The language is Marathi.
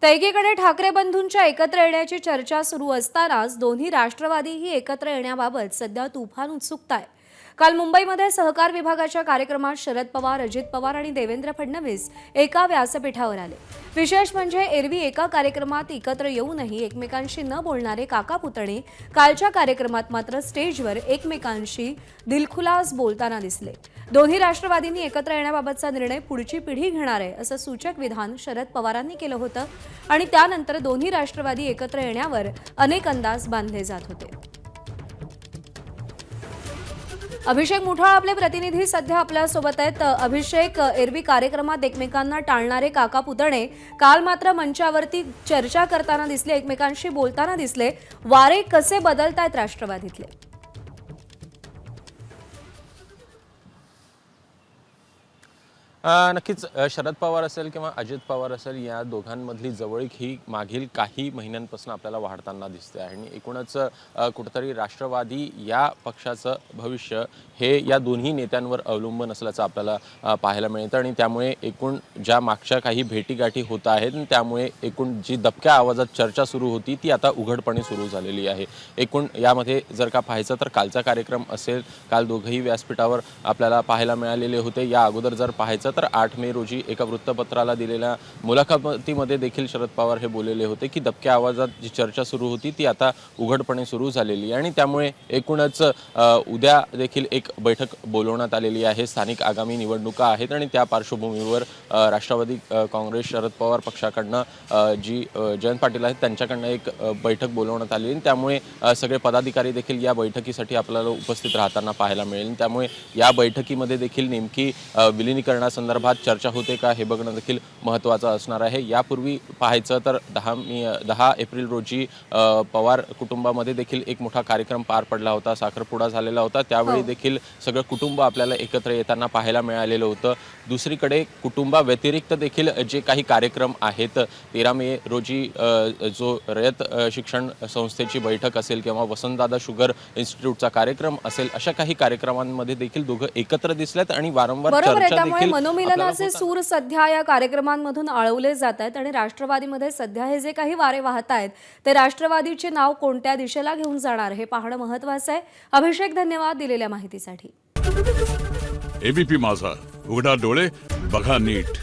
एकीकडे ठाकरे बंधूंच्या एकत्र येण्याची चर्चा सुरू असतानाच दोन्ही राष्ट्रवादीही एकत्र येण्याबाबत सध्या तुफान उत्सुकता आहे। काल मुंबईमध्ये सहकार विभागाच्या कार्यक्रमात शरद पवार, अजित पवार आणि देवेंद्र फडणवीस एका व्यासपीठावर आले। विशेष म्हणजे एरवी एका कार्यक्रमात एकत्र येऊनही एकमेकांशी न बोलणारे काका पुतणे कालच्या कार्यक्रमात मात्र स्टेजवर एकमेकांशी दिलखुलास बोलताना दिसले। दोन्ही राष्ट्रवादींनी एकत्र येण्याबाबतचा निर्णय पुढची पिढी घेणार आहे असं सूचक विधान शरद पवारांनी केलं होतं आणि त्यानंतर दोन्ही राष्ट्रवादी एकत्र येण्यावर अनेक अंदाज बांधले जात होते। अभिषेक मुठाळ आपले प्रतिनिधी सध्या आपल्या सोबत आहेत। अभिषेक, एरवी कार्यक्रमात एकमेकांना टाळणारे काका पुतणे काल मात्र मंचावरती चर्चा करताना दिसले, एकमेकांशी बोलताना दिसले। वारे कसे बदलतायत राष्ट्रवादीतले? नक्कीच शरद पवार असेल किंवा अजित पवार असेल, या दोघांमधली जवळीक ही मागील काही महिन्यांपासून आपल्याला वाढताना दिसते आहे आणि एकूणच कुठेतरी राष्ट्रवादी या पक्षाचं भविष्य हे या दोन्ही नेत्यांवर अवलंबून असल्याचं आपल्याला पाहायला मिळतं आणि त्यामुळे एकूण ज्या मागच्या काही भेटीगाठी होत आहेत त्यामुळे एकूण जी दबक्या आवाजात चर्चा सुरू होती ती आता उघडपणे सुरू झालेली आहे। एकूण यामध्ये जर का पाहायचं तर कालचा कार्यक्रम असेल, काल दोघंही व्यासपीठावर आपल्याला पाहायला मिळालेले होते। या अगोदर जर पाहायचं तर 8 मे रोजी एका वृत्तपत्राला दिलेल्या मुलाखतीमध्ये देखील शरद पवार हे बोललेले होते की दबक्या आवाजात जी चर्चा सुरू होती ती आता उघडपणे सुरू झालेली आहे आणि त्यामुळे एकूणच उद्या देखील एक बैठक बोलवण्यात आलेली आहे। स्थानिक आगामी निवडणुका आहेत आणि त्या पार्श्वभूमीवर राष्ट्रवादी काँग्रेस शरद पवार पक्षाकडनं जी जयंत पाटील आहेत त्यांच्याकडनं एक बैठक बोलवण्यात आली आणि त्यामुळे सगळे पदाधिकारी देखील या बैठकीसाठी आपल्याला उपस्थित राहताना पाहायला मिळेल। त्यामुळे या बैठकीमध्ये देखील नेमकी विलीनीकरणासंदर्भात चर्चा होते का हे बघणं देखील महत्त्वाचं असणार आहे। यापूर्वी पाहायचं तर 10 एप्रिल रोजी पवार कुटुंबामध्ये देखील एक मोठा कार्यक्रम पार पडला होता, साखरपुडा झालेला होता। त्यावेळी देखील सगळं कुटुंब आपल्याला एकत्र येताना पाहायला मिळालेलं होतं। दुसरीकडे कुटुंबाव्यतिरिक्त देखील जे काही कार्यक्रम आहेत, 13 मे रोजी जो रयत शिक्षण संस्थेची बैठक असेल किंवा वसंतदादा शुगर इन्स्टिट्यूटचा कार्यक्रम असेल, अशा काही कार्यक्रमांमध्ये देखील दोघं एकत्र दिसलेत आणि वारंवार चर्चा देखील मनोमिलनाचे सूर सध्या या कार्यक्रमांमधून आळवले जात आहेत आणि राष्ट्रवादीमध्ये सध्या हे जे काही वारे वाहत आहेत ते राष्ट्रवादीचे नाव कोणत्या दिशेला घेऊन जाणार हे पाहणं महत्त्वाचं आहे। अभिषेक, धन्यवाद दिलेल्या माहितीसाठी। एबीपी माझा, उघडा डोळे बघा नीट।